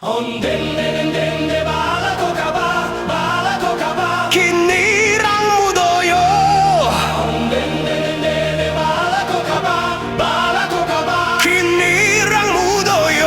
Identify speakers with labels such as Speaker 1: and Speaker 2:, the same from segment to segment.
Speaker 1: 언덴데덴덴데 말라토카바
Speaker 2: 긴이랑 묻어요.
Speaker 1: 언덴데덴데 말라토카바
Speaker 2: 긴이랑 묻어요.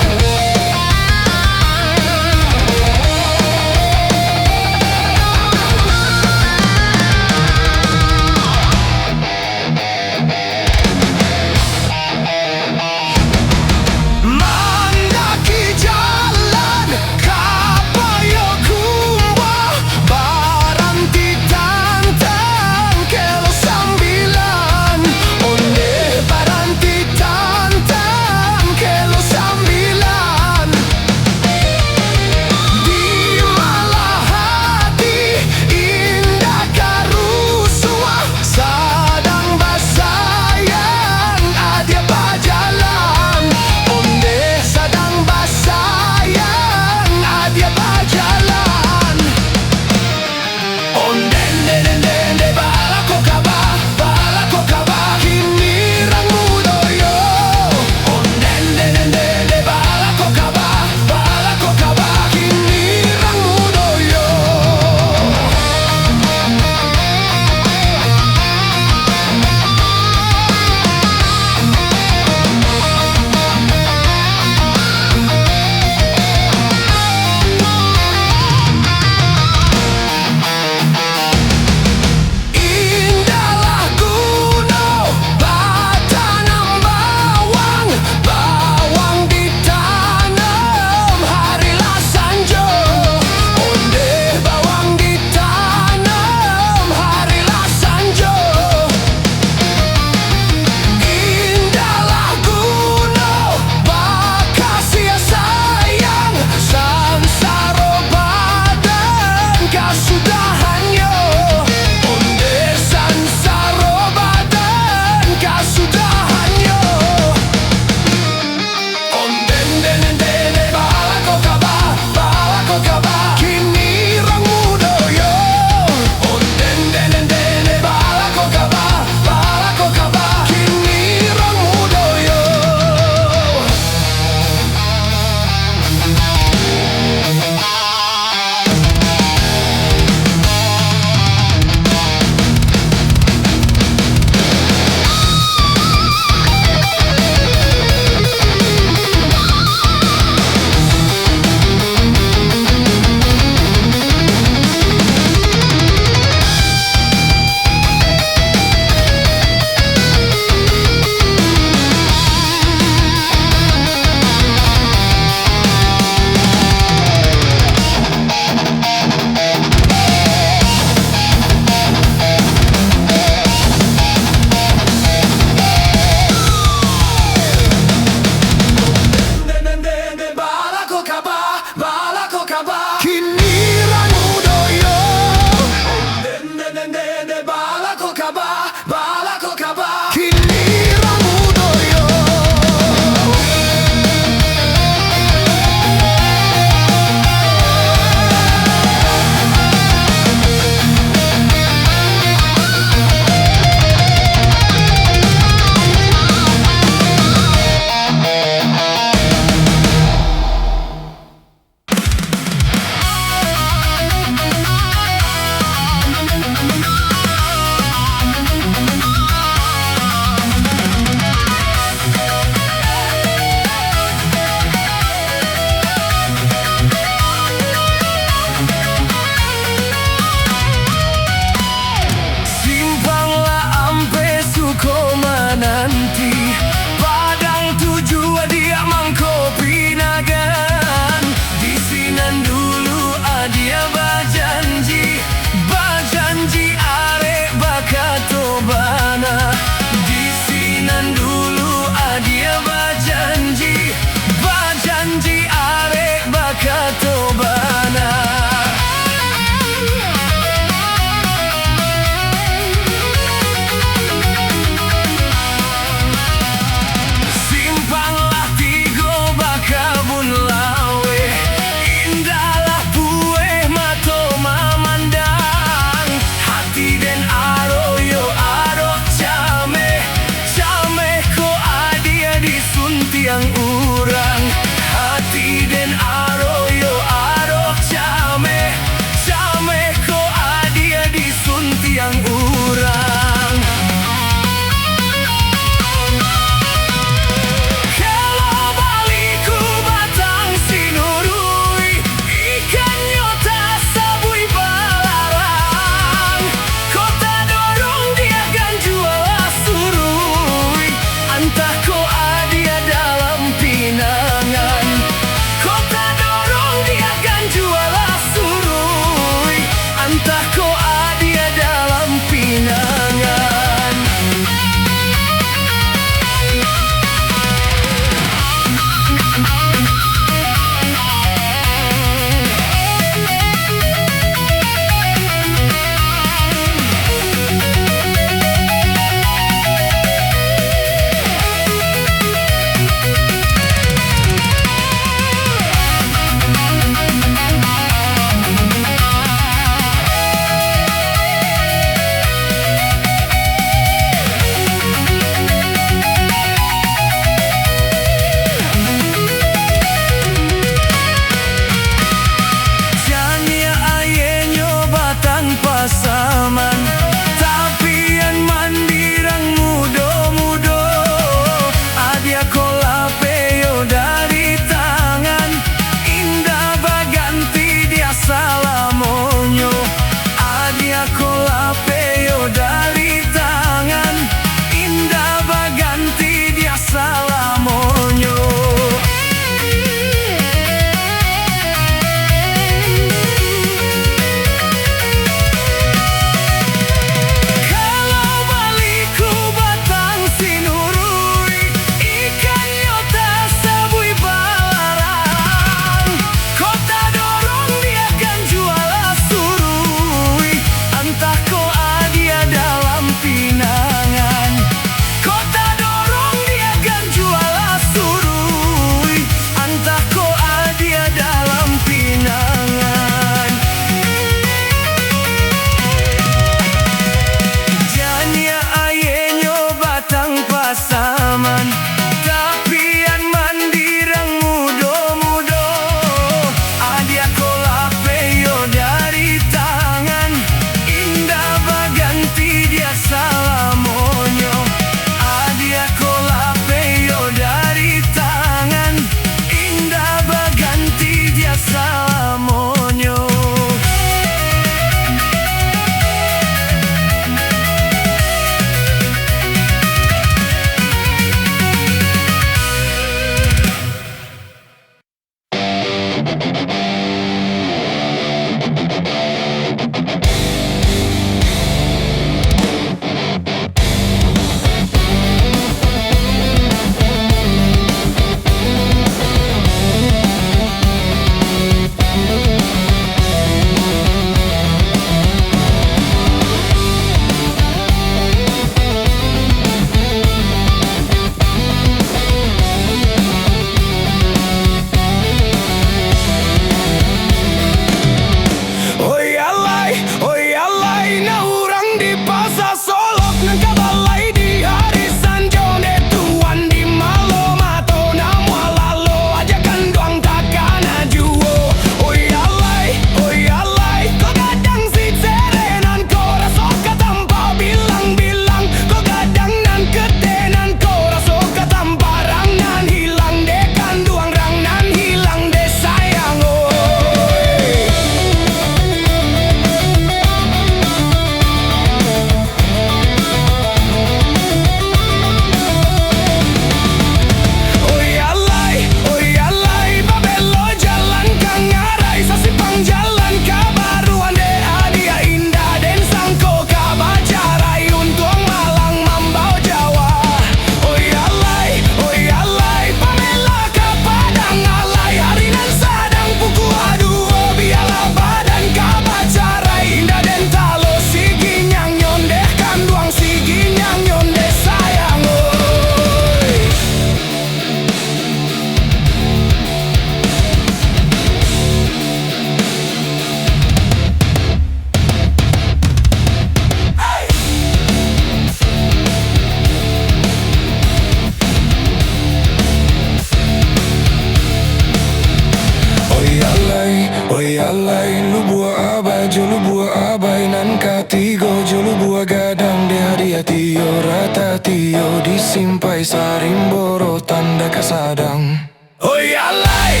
Speaker 1: abai, lu buah abai, jolu buah abai nan katigo, jolu buah gadang de hadiah tio rata tio disimpai sarimboro tanda kasadang.
Speaker 2: Oi alai,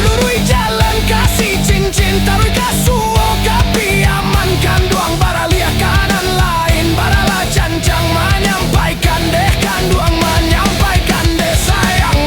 Speaker 2: lurui jalan kasih cincin tarui kasuo kapi amankan duang baralia kanan lain barala cancang menyampaikan deh kan duang menyampaikan deh sayang.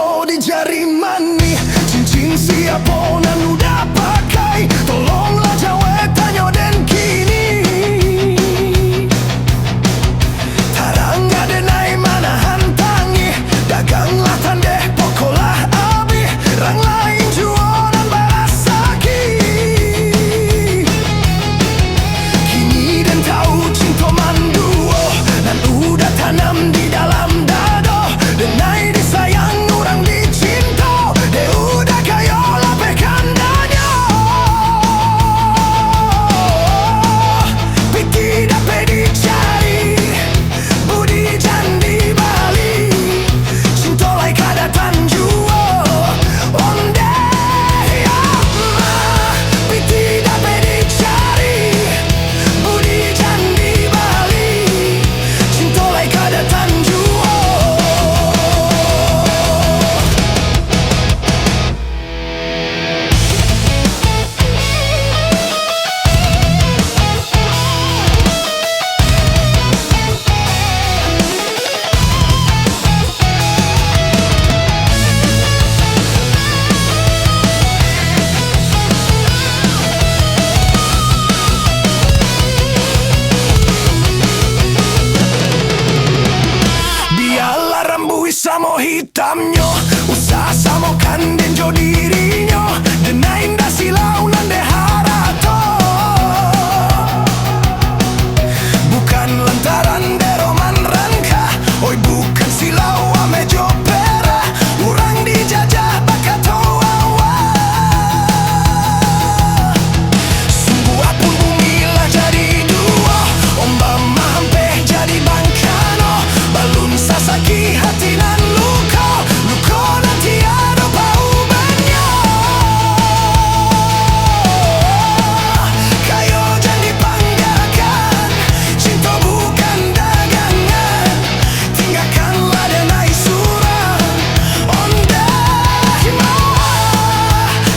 Speaker 2: foto di jari mani. Cincin siapa nan udah pakai, tolonglah jawab tanya dan kini. Tarang ada naik mana hantangi, daganglah tandeh pokolah abi, rang lain jualan balas sakit. Kini dan tahu cinta manduo nan udah tanam di dalam dado, dan naik disayang orang dicinta, dia udah kaya lapekan danyo. Piti dapat dicari, budi jandi Bali, cinta lai kada tanjuo. Onde ya ma, piti dapat dicari, budi jandi Bali, cinta lai kada tanjuo. Biarlah rambut samo hitamnya, usah samakan denjo dirinya, dan indah silau nan de harato. Bukan lantaran de roman rangka, oi bukan silau ame jopera, urang dijajah bakato awa. Sungguh apun bumi lah jadi dua, ombak mampeh jadi bangkano, balun sasaki hati nan luka, luka nan tiada paubannya. Kayo jangan dipanggakan, cinta bukan dagangan, tinggalkanlah dan naik suram. Onde himawa,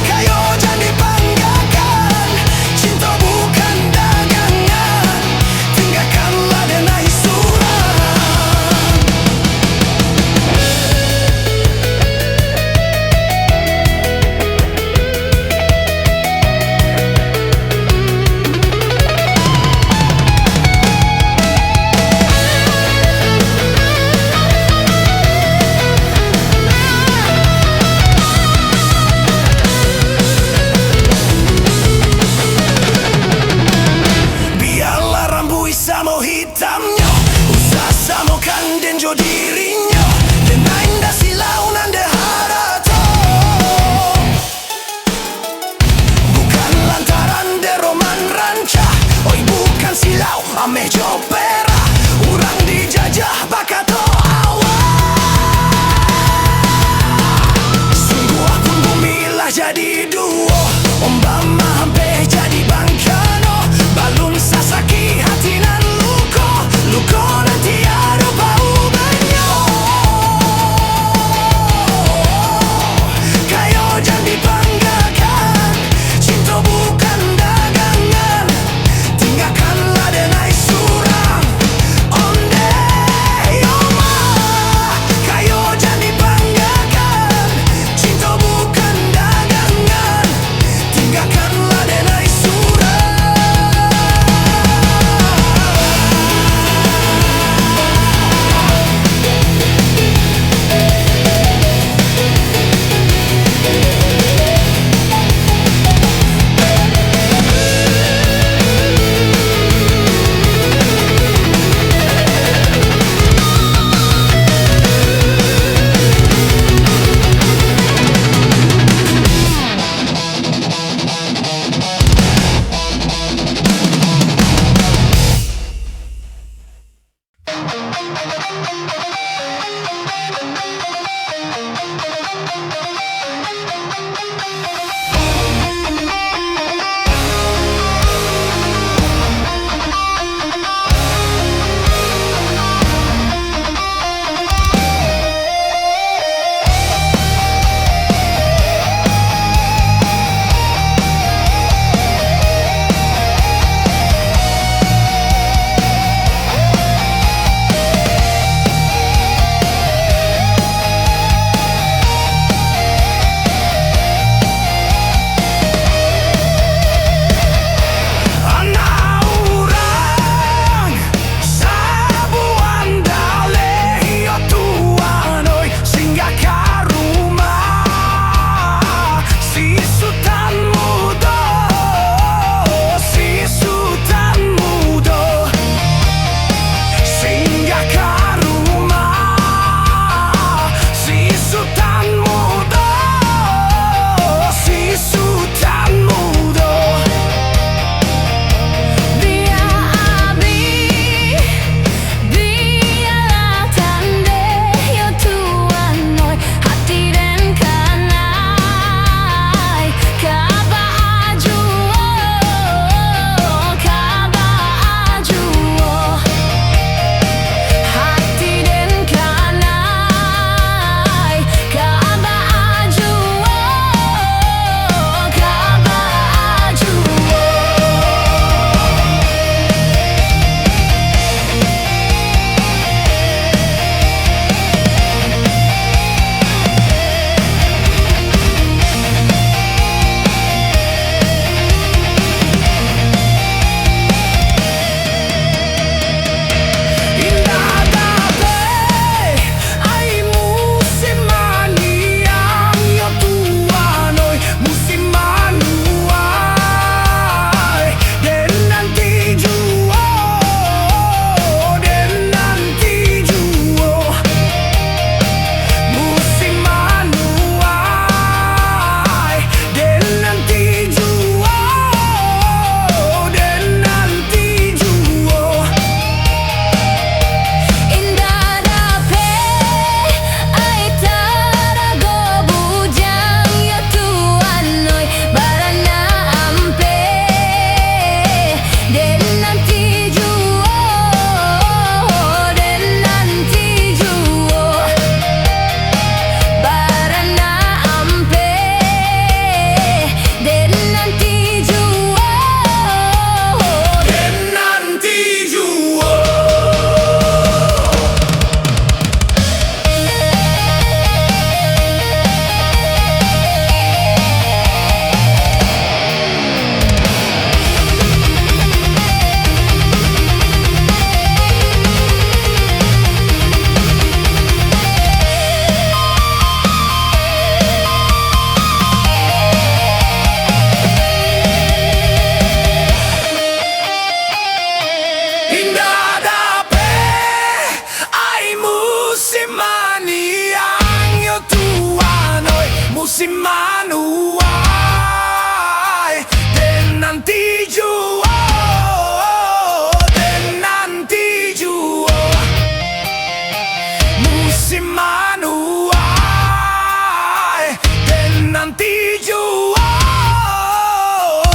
Speaker 2: kayo jangan dipanggakan, cinta bukan dagangan, tinggalkanlah dan naik suram. Biarlah rambut samo hitamnya, usah samakan denjo dirinya, dan indah silau nan de harato. Bukan lantaran de roman ranca, oi bukan silau ame jopera, urang dijajah bakato awa. Sungguh akun bumi lah jadi duo, ombak mampeh jadi bangkano, balun sasaki hati nan luka, luka nan tiada paubannya. Kayo jangan dipanggakan, cinta bukan dagangan, tinggalkanlah dan naik suram. Onde yo ma, kayo jangan dipanggakan, cinta bukan dagangan, musim menuai dan nanti jua, dan nanti jua. Musim menuai dan nanti jua,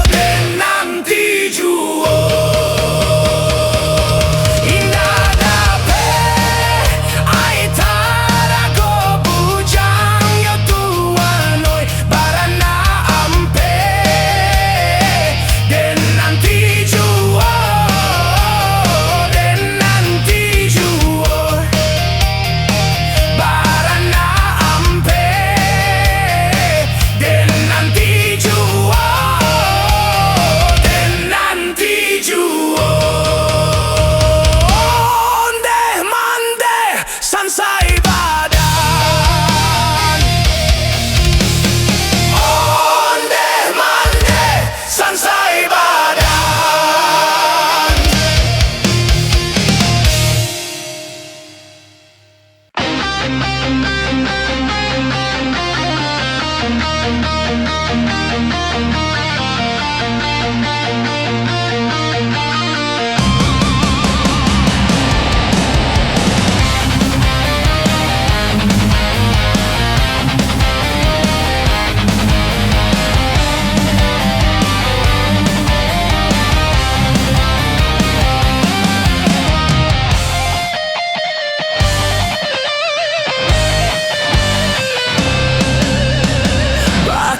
Speaker 2: dan nanti jua.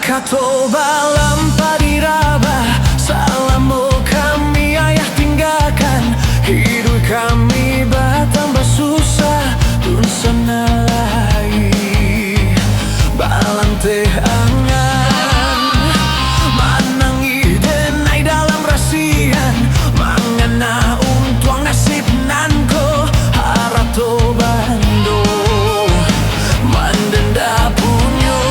Speaker 2: Katoba lampa diraba, salamu kami ayah tinggalkan. Hidup kami bertambah susah, dun sana lai balante angan. Manangi denai dalam rasian, mangana untuang nasib nanko. Harato bando mandenda punyo,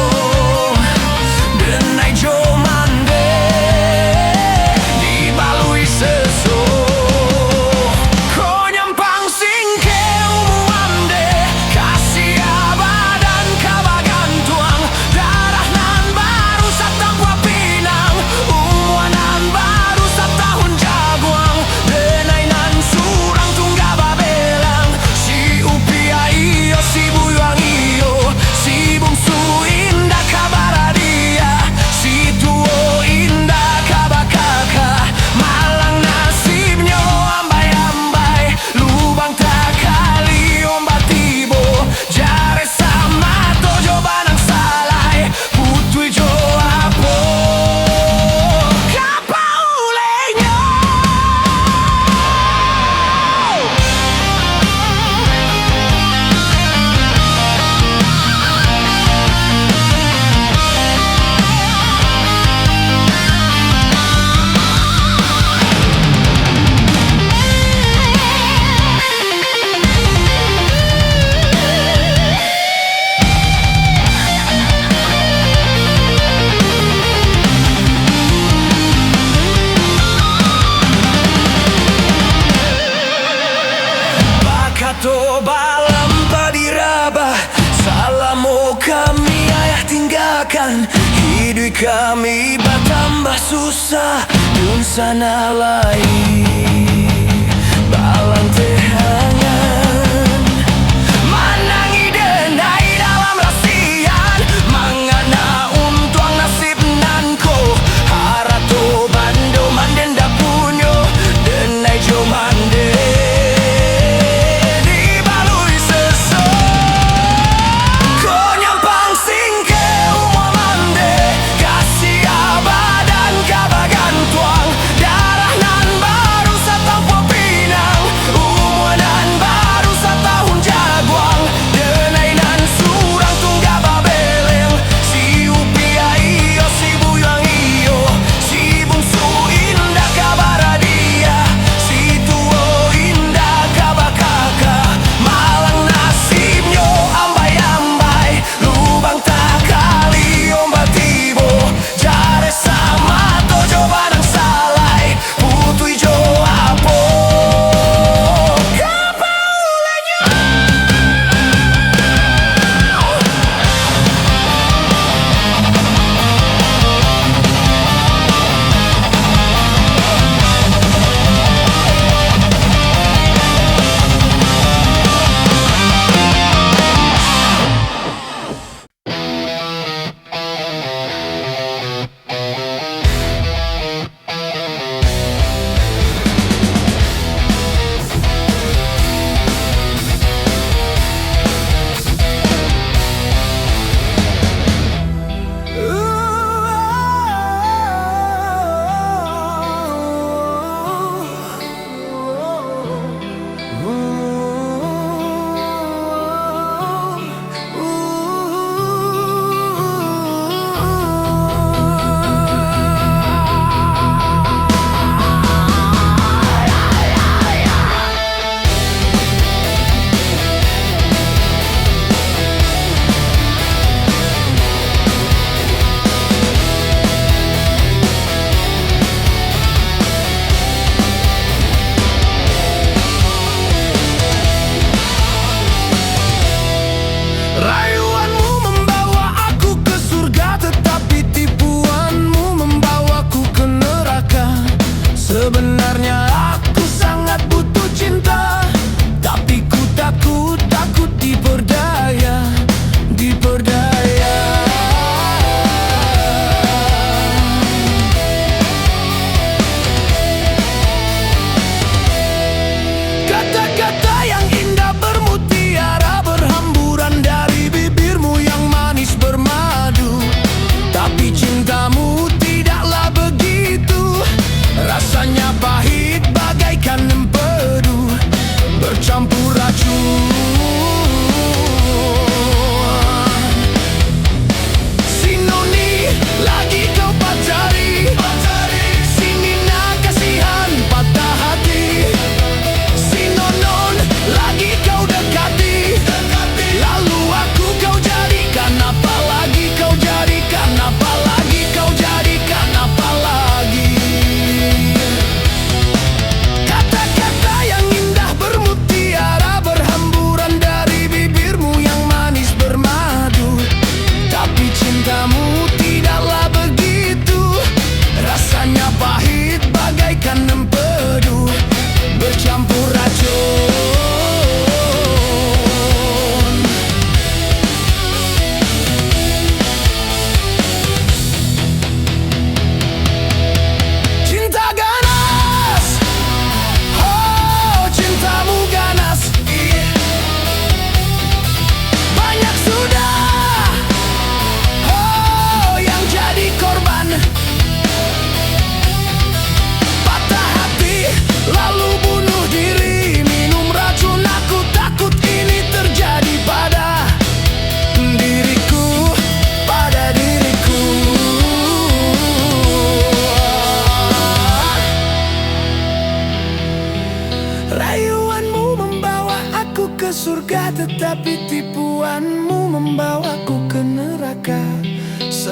Speaker 2: Katoba lampa diraba, salamu kami ayah tinggalkan. Hidup kami bertambah susah, dun sana lai balante angan. Manangi denai dalam rasian, mangana untuang nasib nanko. Harato bando mandenda punyo, denai jo mande. Darah nan baru satu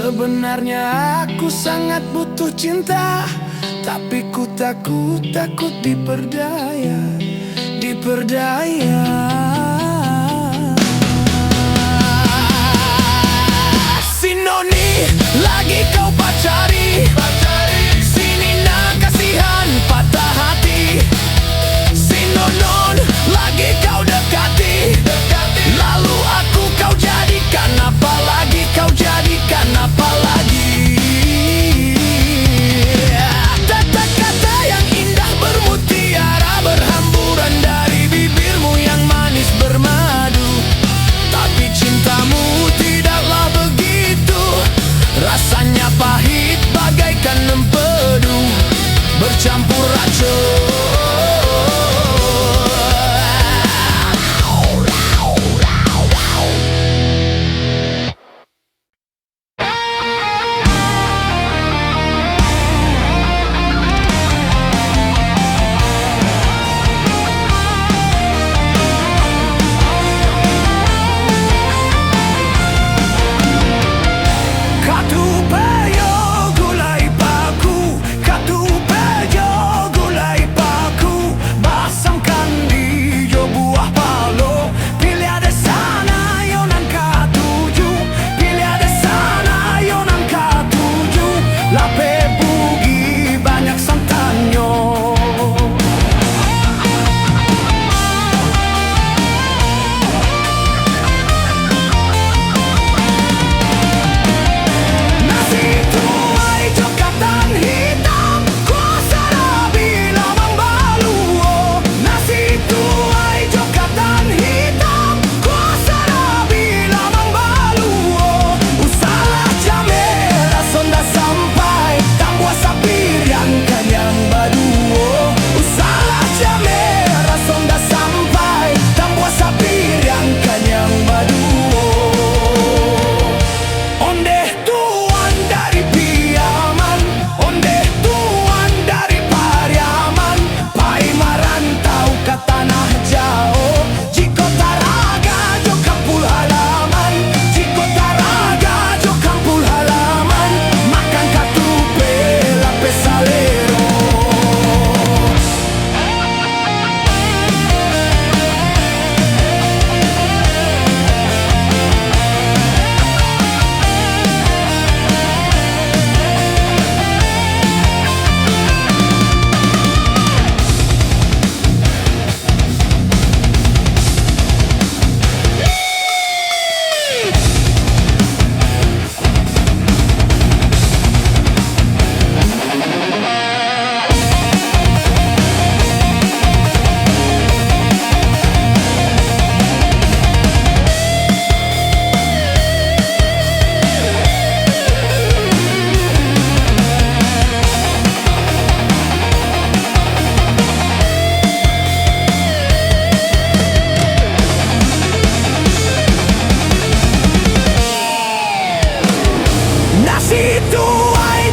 Speaker 2: Sebenarnya aku sangat butuh cinta, tapi ku takut diperdaya. Si Noni lagi kau pacari, sini nak kasihan patah hati. Si Nonon lagi kau dekati, lalu aku kau jadikan apa lagi, kau jadikan apa lagi. Kata-kata yang indah bermutiara berhamburan dari bibirmu yang manis bermadu, tapi cintamu tidaklah begitu. Rasanya pahit bagaikan empedu bercampur racun.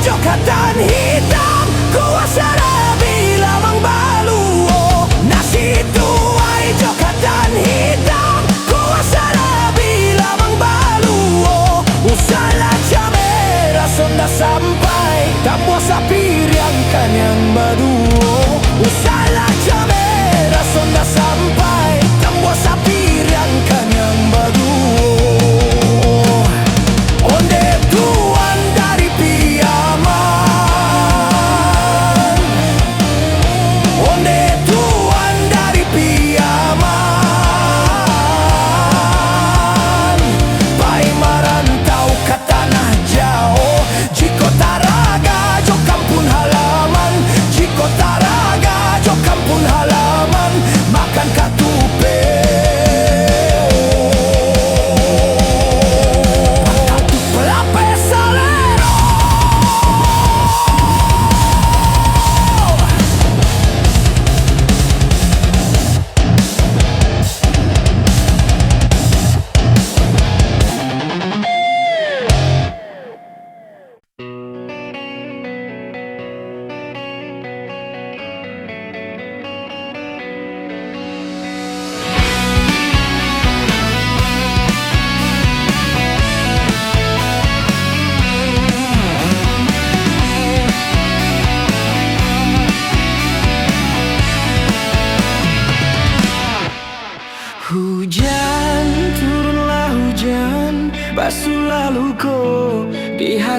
Speaker 2: Jokatan hitam kuasara bila mangbaluo. Nasi tuai jokatan hitam kuasara bila mangbaluo. Usala camera sonda sampai tambua sapir yang kanyang baduo. Usala camera sonda sampai tambua sapir yang kanyang baduo. Onde tuan dari Piaman, onde tuan dari Piaman. Pai merantau ke tanah jauh, jiko taraga jo kampung halaman, jiko taraga jo kampung halaman. Makan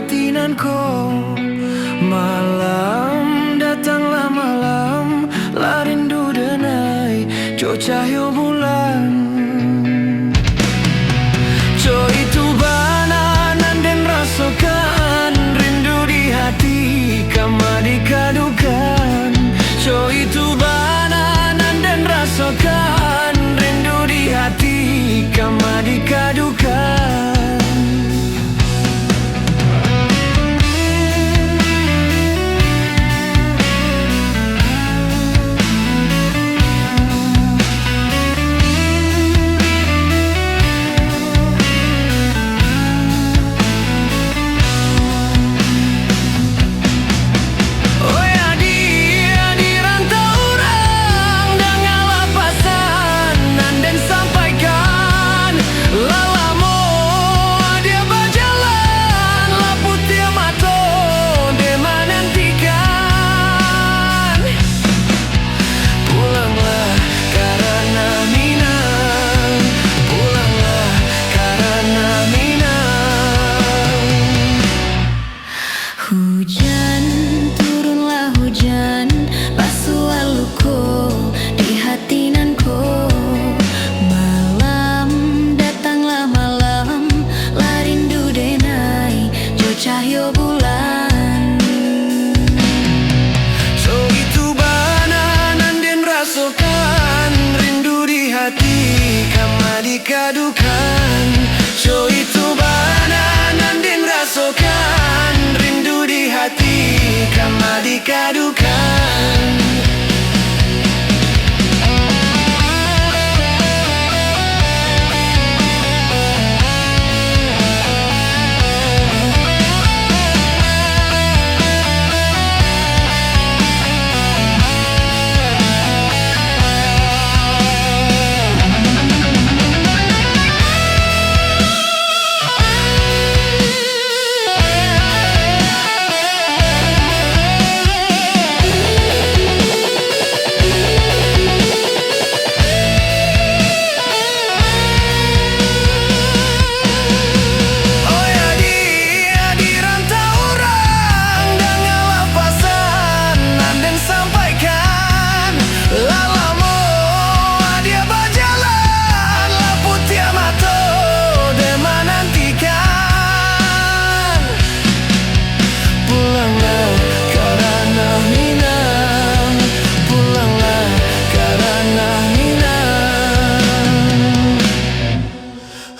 Speaker 1: hati nan ko. Malam datanglah malam, la rindu denai jo cahyo bulan. Jo itu bana nan den rasakan, rindu di hati kama dikadukan. Jo itu bana nan den rasakan, rindu di hati kama dikadukan.
Speaker 3: Hujan, turunlah hujan, basuh laluku di hati nan ko. Malam, datanglah malam, la rindu denai jo cahyo bulan.
Speaker 1: So itu bana nan den rasakan, rindu di hati kama dikadukan. So itu bana nan den rasakan, rindu di hati kama dikadukan.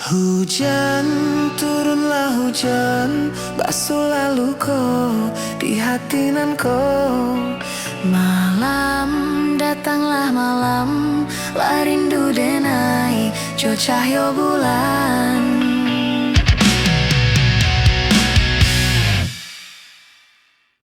Speaker 1: Hujan, turunlah hujan, basuh laluku di hati nan ko.
Speaker 3: Malam, datanglah malam, la rindu denai jo cahyo bulan.